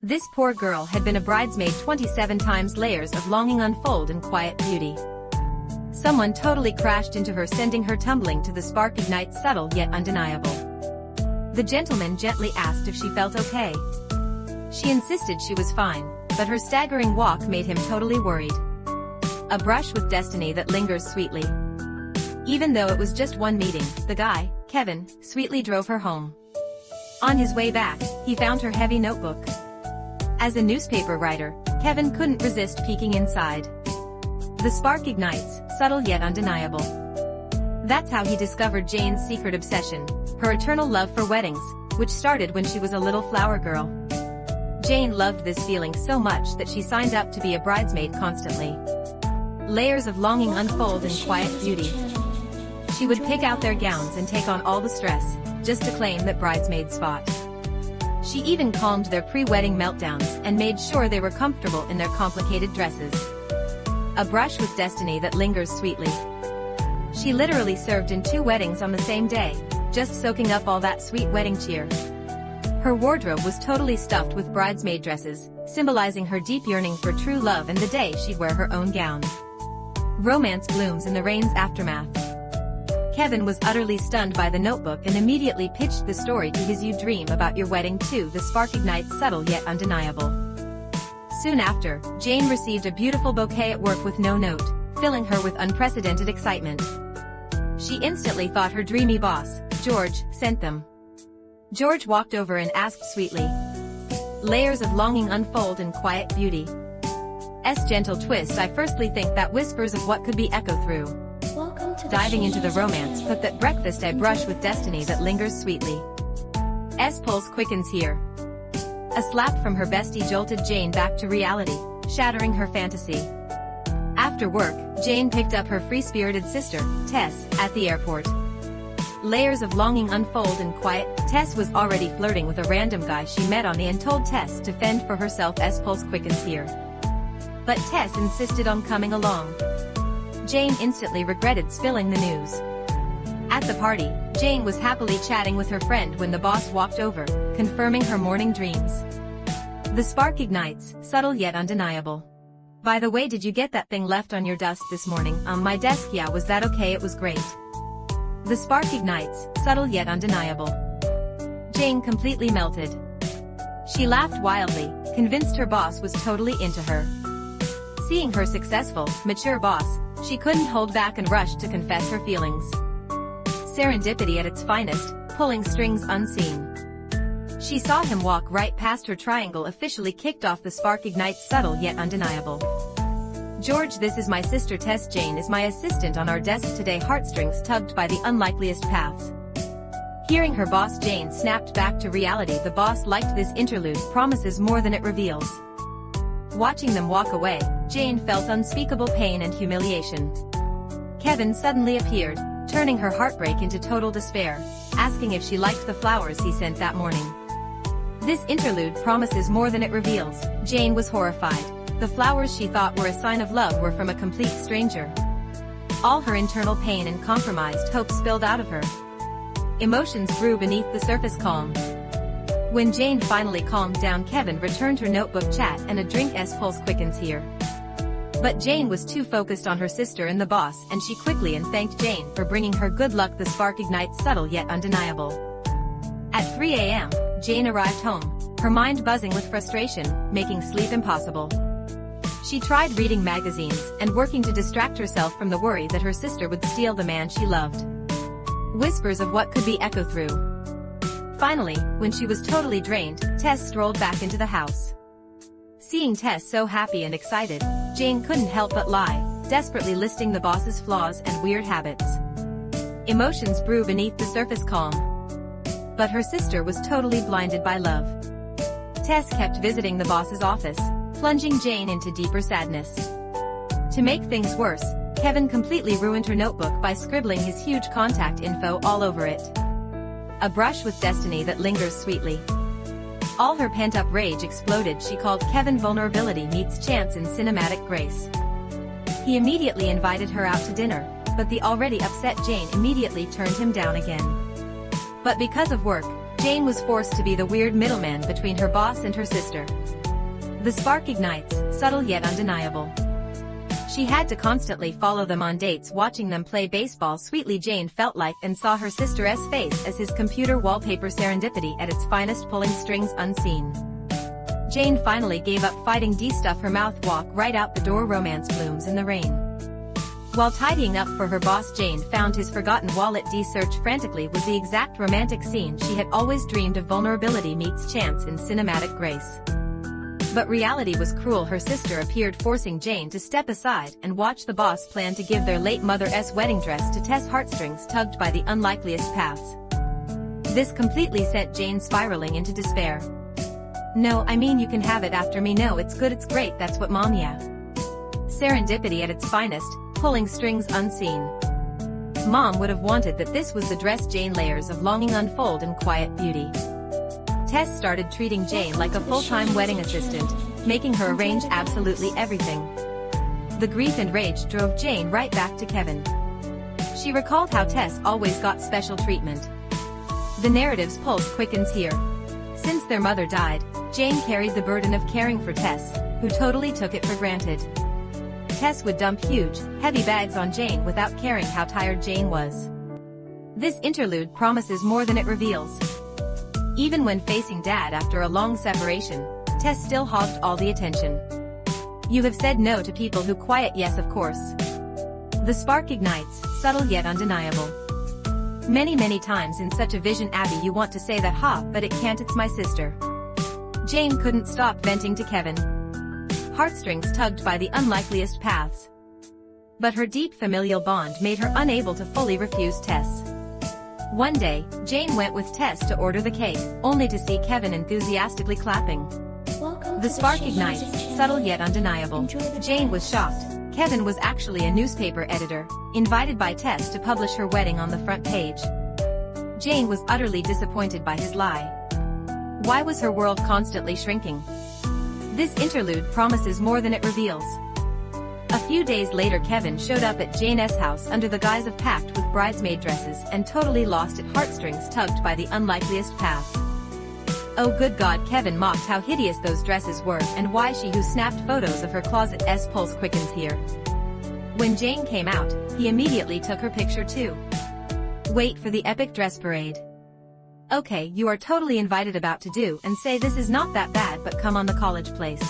This poor girl had been a bridesmaid 27 times. Layers of longing unfold in quiet beauty. Someone totally crashed into her, sending her tumbling to the spark ignites, subtle yet undeniable. The gentleman gently asked if she felt okay. She insisted she was fine, but her staggering walk made him totally worried. A brush with destiny that lingers sweetly. Even though it was just one meeting, the guy, Kevin, sweetly drove her home. On his way back, he found her heavy notebook. As a newspaper writer, Kevin couldn't resist peeking inside. The spark ignites, subtle yet undeniable. That's how he discovered Jane's secret obsession, her eternal love for weddings, which started when she was a little flower girl. Jane loved this feeling so much that she signed up to be a bridesmaid constantly. Layers of longing unfold in quiet beauty. She would pick out their gowns and take on all the stress, just to claim that bridesmaid spot. She even calmed their pre-wedding meltdowns and made sure they were comfortable in their complicated dresses. A brush with destiny that lingers sweetly. She literally served in 2 weddings on the same day, just soaking up all that sweet wedding cheer. Her wardrobe was totally stuffed with bridesmaid dresses, symbolizing her deep yearning for true love and the day she'd wear her own gown. Romance blooms in the rain's aftermath. Kevin was utterly stunned by the notebook and immediately pitched the story to his "You dream about your wedding too." The spark ignites, subtle yet undeniable. Soon after, Jane received a beautiful bouquet at work with no note, filling her with unprecedented excitement. She instantly thought her dreamy boss, George, sent them. George walked over and asked sweetly. Layers of longing unfold in quiet beauty. Gentle twist. I firstly think that whispers of what could be echo through. Diving into the romance, put that breakfast I brush with destiny that lingers sweetly. Pulse quickens here. A slap from her bestie jolted Jane back to reality, shattering her fantasy. After work, Jane picked up her free-spirited sister, Tess, at the airport. Layers of longing unfold in quiet. Tess was already flirting with a random guy she met on the and told Tess to fend for herself. Pulse quickens here. But Tess insisted on coming along. Jane instantly regretted spilling the news. At the party, Jane was happily chatting with her friend when the boss walked over, confirming her morning dreams. The spark ignites, subtle yet undeniable. By the way, did you get that thing left on your desk this morning? My desk. Yeah, was that okay? It was great. The spark ignites, subtle yet undeniable. Jane completely melted. She laughed wildly, convinced her boss was totally into her. Seeing her successful, mature boss, she couldn't hold back and rushed to confess her feelings. Serendipity at its finest, pulling strings unseen. She saw him walk right past her. Triangle officially kicked off. The spark ignites, subtle yet undeniable. George, this is my sister Tess. Jane is my assistant on our desk today. Heartstrings tugged by the unlikeliest paths. Hearing her boss, Jane snapped back to reality. The boss liked this interlude, promises more than it reveals. Watching them walk away, Jane felt unspeakable pain and humiliation. Kevin suddenly appeared, turning her heartbreak into total despair, asking if she liked the flowers he sent that morning. This interlude promises more than it reveals. Jane was horrified. The flowers she thought were a sign of love were from a complete stranger. All her internal pain and compromised hope spilled out of her. Emotions grew beneath the surface calm. When Jane finally calmed down, Kevin returned her notebook chat and a drink. Pulse quickens here. But Jane was too focused on her sister and the boss, and she quickly thanked Jane for bringing her good luck. The spark ignites, subtle yet undeniable. At 3 a.m., Jane arrived home, her mind buzzing with frustration, making sleep impossible. She tried reading magazines and working to distract herself from the worry that her sister would steal the man she loved. Whispers of what could be echo through. Finally, when she was totally drained, Tess strolled back into the house. Seeing Tess so happy and excited, Jane couldn't help but lie, desperately listing the boss's flaws and weird habits. Emotions brew beneath the surface calm. But her sister was totally blinded by love. Tess kept visiting the boss's office, plunging Jane into deeper sadness. To make things worse, Kevin completely ruined her notebook by scribbling his huge contact info all over it. A brush with destiny that lingers sweetly. All her pent-up rage exploded. She called Kevin vulnerability meets chance in cinematic grace. He immediately invited her out to dinner, but the already upset Jane immediately turned him down again. But because of work, Jane was forced to be the weird middleman between her boss and her sister. The spark ignites, subtle yet undeniable. She had to constantly follow them on dates, watching them play baseball. Sweetly, Jane felt like and saw her sister's face as his computer wallpaper, serendipity at its finest, pulling strings unseen. Jane finally gave up fighting. Stuff her mouth, walk right out the door. Romance blooms in the rain. While tidying up for her boss, Jane found his forgotten wallet. Search frantically was the exact romantic scene she had always dreamed of. Vulnerability meets chance in cinematic grace. But reality was cruel. Her sister appeared, forcing Jane to step aside and watch the boss plan to give their late mother's wedding dress to Tess. Heartstrings tugged by the unlikeliest paths. This completely sent Jane spiraling into despair. No, I mean, you can have it after me. No, it's good, it's great, that's what mom, yeah. Serendipity at its finest, pulling strings unseen. Mom would have wanted that. This was the dress. Jane, layers of longing unfold in quiet beauty. Tess started treating Jane like a full-time wedding assistant, making her arrange absolutely everything. The grief and rage drove Jane right back to Kevin. She recalled how Tess always got special treatment. The narrative's pulse quickens here. Since their mother died, Jane carried the burden of caring for Tess, who totally took it for granted. Tess would dump huge, heavy bags on Jane without caring how tired Jane was. This interlude promises more than it reveals. Even when facing Dad after a long separation, Tess still hogged all the attention. You have said no to people who quiet. Yes, of course. The spark ignites, subtle yet undeniable. Many times in such a vision, Abby, you want to say that, but it can't, it's my sister. Jane couldn't stop venting to Kevin. Heartstrings tugged by the unlikeliest paths. But her deep familial bond made her unable to fully refuse Tess. One day, Jane went with Tess to order the cake, only to see Kevin enthusiastically clapping. The spark ignites, subtle yet undeniable. Jane was shocked. Kevin was actually a newspaper editor, invited by Tess to publish her wedding on the front page. Jane was utterly disappointed by his lie. Why was her world constantly shrinking? This interlude promises more than it reveals. A few days later, Kevin showed up at Jane's house under the guise of packed with bridesmaid dresses and totally lost it. Heartstrings tugged by the unlikeliest paths. Oh good God, Kevin mocked how hideous those dresses were and why she who snapped photos of her closet's pulse quickens here. When Jane came out, he immediately took her picture too. Wait for the epic dress parade. Okay, you are totally invited. About to do and say this is not that bad, but come on, the college place.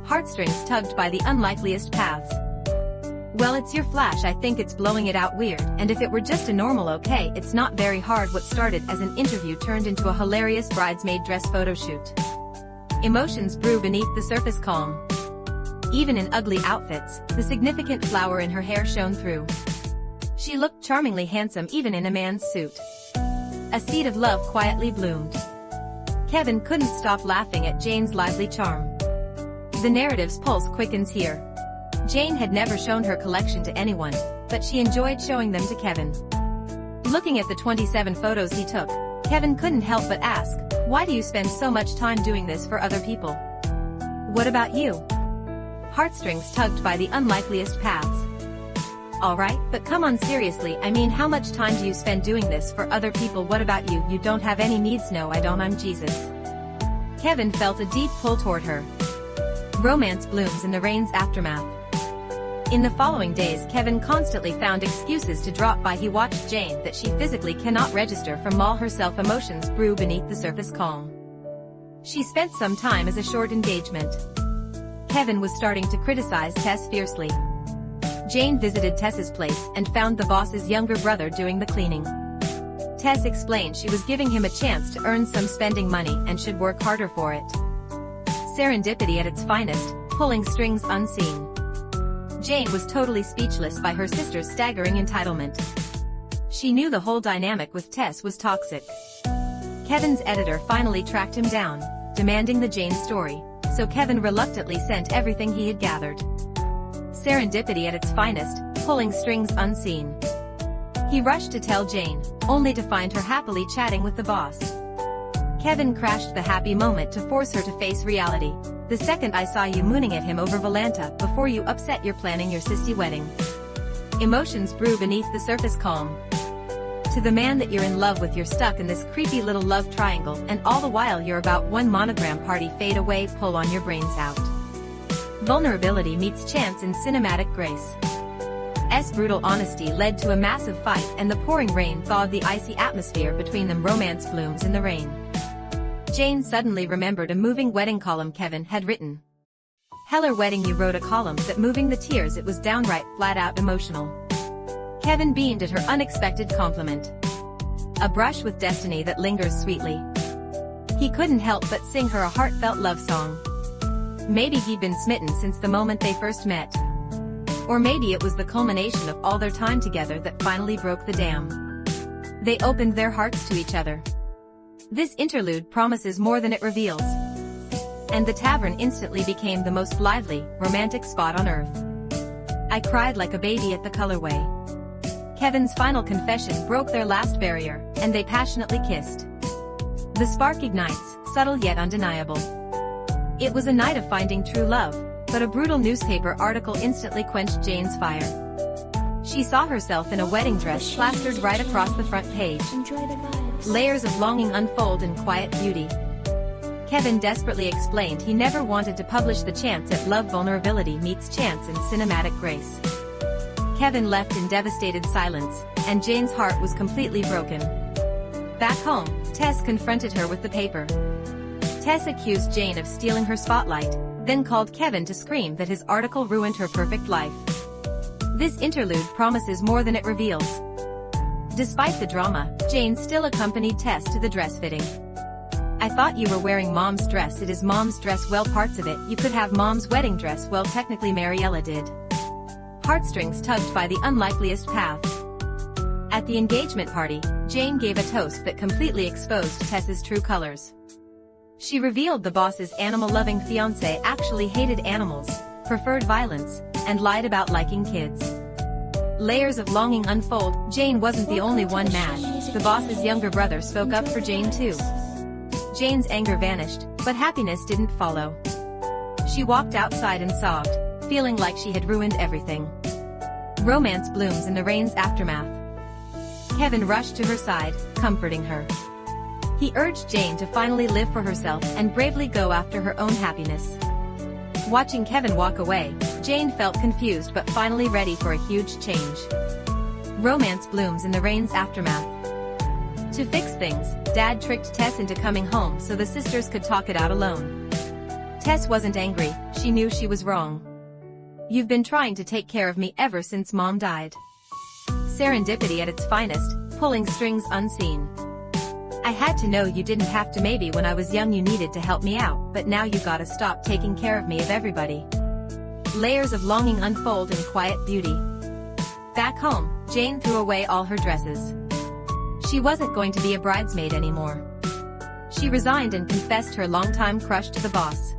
Heartstrings tugged by the unlikeliest paths. Well, it's your flash, I think it's blowing it out weird, and if it were just a normal okay, it's not very hard. What started as an interview turned into a hilarious bridesmaid dress photo shoot. Emotions brew beneath the surface, calm. Even in ugly outfits, the significant flower in her hair shone through. She looked charmingly handsome even in a man's suit. A seed of love quietly bloomed. Kevin couldn't stop laughing at Jane's lively charm. The narrative's pulse quickens here. Jane had never shown her collection to anyone, but she enjoyed showing them to Kevin. Looking at the 27 photos he took, Kevin couldn't help but ask, why do you spend so much time doing this for other people? What about you? Heartstrings tugged by the unlikeliest paths. Alright, but come on, seriously, I mean, how much time do you spend doing this for other people? What about you? You don't have any needs? No, I don't, I'm Jesus. Kevin felt a deep pull toward her. Romance blooms in the rain's aftermath. In the following days, Kevin constantly found excuses to drop by. He watched Jane that she physically cannot register from mall herself. Emotions brew beneath the surface, calm. She spent some time as a short engagement. Kevin was starting to criticize Tess fiercely. Jane visited Tess's place and found the boss's younger brother doing the cleaning. Tess explained she was giving him a chance to earn some spending money and should work harder for it. Serendipity at its finest, pulling strings unseen. Jane was totally speechless by her sister's staggering entitlement. She knew the whole dynamic with Tess was toxic. Kevin's editor finally tracked him down, demanding the Jane story, so Kevin reluctantly sent everything he had gathered. Serendipity at its finest, pulling strings unseen. He rushed to tell Jane, only to find her happily chatting with the boss. Kevin crashed the happy moment to force her to face reality. The second I saw you mooning at him over Valanta before you upset you're planning your sissy wedding. Emotions brew beneath the surface, calm. To the man that you're in love with, you're stuck in this creepy little love triangle, and all the while you're about one monogram party fade away, pull on your brains out. Vulnerability meets chance in cinematic grace. Brutal honesty led to a massive fight, and the pouring rain thawed the icy atmosphere between them. Romance blooms in the rain. Jane suddenly remembered a moving wedding column Kevin had written. Heller wedding, you wrote a column that moving the tears, it was downright flat-out emotional. Kevin beamed at her unexpected compliment. A brush with destiny that lingers sweetly. He couldn't help but sing her a heartfelt love song. Maybe he'd been smitten since the moment they first met. Or maybe it was the culmination of all their time together that finally broke the dam. They opened their hearts to each other. This interlude promises more than it reveals. And the tavern instantly became the most lively, romantic spot on earth. I cried like a baby at the colorway. Kevin's final confession broke their last barrier, and they passionately kissed. The spark ignites, subtle yet undeniable. It was a night of finding true love, but a brutal newspaper article instantly quenched Jane's fire. She saw herself in a wedding dress plastered right across the front page. Layers of longing unfold in quiet beauty. Kevin desperately explained he never wanted to publish the chance at love. Vulnerability meets chance in cinematic grace. Kevin left in devastated silence, and Jane's heart was completely broken. Back home, Tess confronted her with the paper. Tess accused Jane of stealing her spotlight, then called Kevin to scream that his article ruined her perfect life. This interlude promises more than it reveals. Despite the drama, Jane still accompanied Tess to the dress fitting. I thought you were wearing Mom's dress. It is Mom's dress. Well, parts of it. You could have Mom's wedding dress. Well, technically Mariella did. Heartstrings tugged by the unlikeliest paths. At the engagement party, Jane gave a toast that completely exposed Tess's true colors. She revealed the boss's animal-loving fiancé actually hated animals, preferred violence, and lied about liking kids. Layers of longing unfold. Jane wasn't the only one mad. The boss's younger brother spoke up for Jane too. Jane's anger vanished, but happiness didn't follow. She walked outside and sobbed, feeling like she had ruined everything. Romance blooms in the rain's aftermath. Kevin rushed to her side, comforting her. He urged Jane to finally live for herself and bravely go after her own happiness. Watching Kevin walk away, Jane felt confused but finally ready for a huge change. Romance blooms in the rain's aftermath. To fix things, Dad tricked Tess into coming home so the sisters could talk it out alone. Tess wasn't angry, she knew she was wrong. You've been trying to take care of me ever since Mom died. Serendipity at its finest, pulling strings unseen. I had to know you didn't have to. Maybe when I was young you needed to help me out, but now you gotta stop taking care of me, of everybody. Layers of longing unfold in quiet beauty. Back home, Jane threw away all her dresses. She wasn't going to be a bridesmaid anymore. She resigned and confessed her longtime crush to the boss.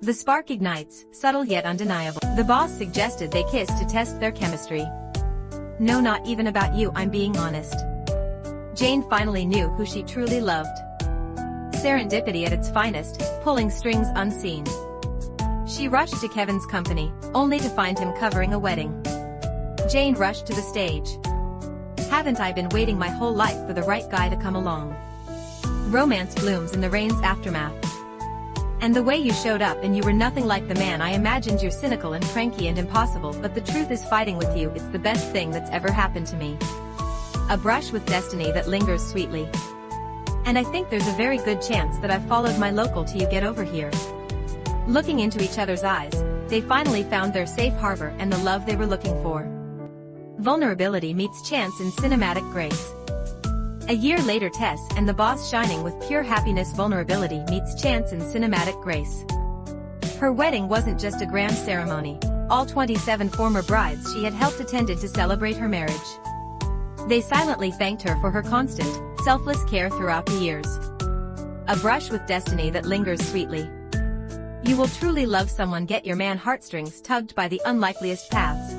The spark ignites, subtle yet undeniable. The boss suggested they kiss to test their chemistry. No, not even about you, I'm being honest. Jane finally knew who she truly loved. Serendipity at its finest, pulling strings unseen. She rushed to Kevin's company, only to find him covering a wedding. Jane rushed to the stage. Haven't I been waiting my whole life for the right guy to come along? Romance blooms in the rain's aftermath. And the way you showed up, and you were nothing like the man I imagined. You're cynical and cranky and impossible, but the truth is fighting with you, it's the best thing that's ever happened to me. A brush with destiny that lingers sweetly. And I think there's a very good chance that I've followed my local till you get over here. Looking into each other's eyes, they finally found their safe harbor and the love they were looking for. Vulnerability meets chance in cinematic grace. A year later, Tess and the boss shining with pure happiness. Vulnerability meets chance in cinematic grace. Her wedding wasn't just a grand ceremony. All 27 former brides she had helped attended to celebrate her marriage. They silently thanked her for her constant, selfless care throughout the years. A brush with destiny that lingers sweetly. You will truly love someone. Get your man heartstrings tugged by the unlikeliest paths.